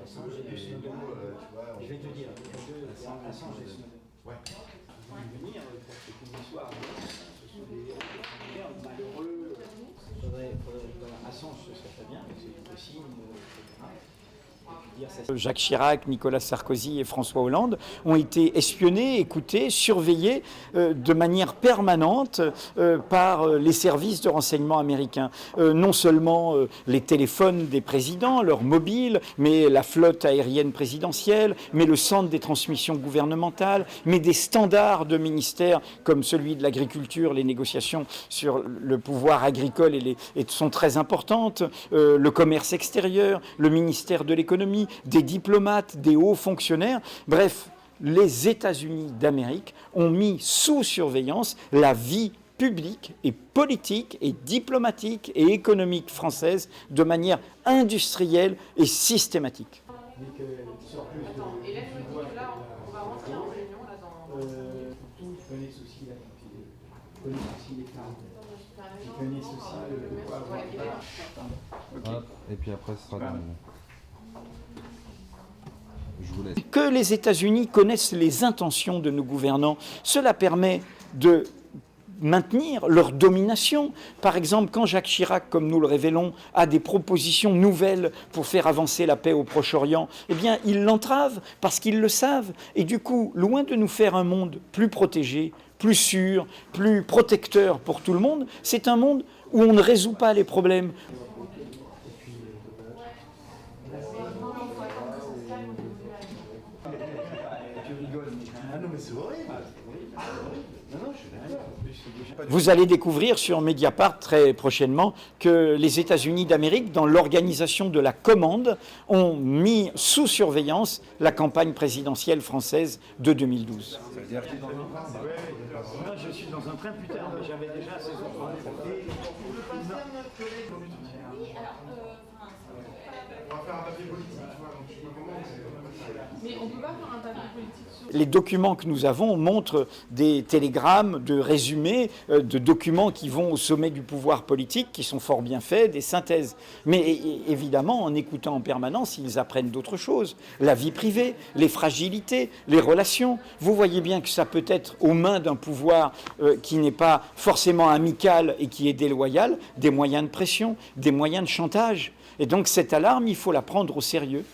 Assange et Snowden. Je vais te dire, Assange et Snowden. Ouais. Ils vont venir pour que tous les soirs, ce sont des malheureux. Assange, ce serait très bien, c'est du signe, etc. Jacques Chirac, Nicolas Sarkozy et François Hollande ont été espionnés, écoutés, surveillés de manière permanente par les services de renseignement américains. Non seulement les téléphones des présidents, leurs mobiles, mais la flotte aérienne présidentielle, mais le centre des transmissions gouvernementales, mais des standards de ministères comme celui de l'agriculture. Les négociations sur le pouvoir agricole sont très importantes, le commerce extérieur, le ministère de l'économie, des diplomates, des hauts fonctionnaires. Bref, les États-Unis d'Amérique ont mis sous surveillance la vie publique et politique et diplomatique et économique française de manière industrielle et systématique. Et là, je me dis que là, on va rentrer en réunion là dans. Ils connaissent aussi la ils connaissent aussi les femmes. Ils connaissent aussi Et puis après, ce sera dans le... Que les États-Unis connaissent les intentions de nos gouvernants, cela permet de maintenir leur domination. Par exemple, quand Jacques Chirac, comme nous le révélons, a des propositions nouvelles pour faire avancer la paix au Proche-Orient, eh bien, ils l'entravent parce qu'ils le savent. Et du coup, loin de nous faire un monde plus protégé, plus sûr, plus protecteur pour tout le monde, c'est un monde où on ne résout pas les problèmes. Vous allez découvrir sur Mediapart très prochainement que les États-Unis d'Amérique, dans l'organisation de la commande, ont mis sous surveillance la campagne présidentielle française de 2012. Ça veut dire que je suis dans un train, putain, j'avais déjà ces autres. On va faire un papier politique, tu vois, donc je peux comment mais on ne peut pas faire un papier politique sur... Les documents que nous avons montrent des télégrammes, de résumés, de documents qui vont au sommet du pouvoir politique, qui sont fort bien faits, des synthèses. Mais évidemment, en écoutant en permanence, ils apprennent d'autres choses. La vie privée, les fragilités, les relations. Vous voyez bien que ça peut être aux mains d'un pouvoir qui n'est pas forcément amical et qui est déloyal, des moyens de pression, des moyens de chantage. Et donc cette alarme, il faut la prendre au sérieux.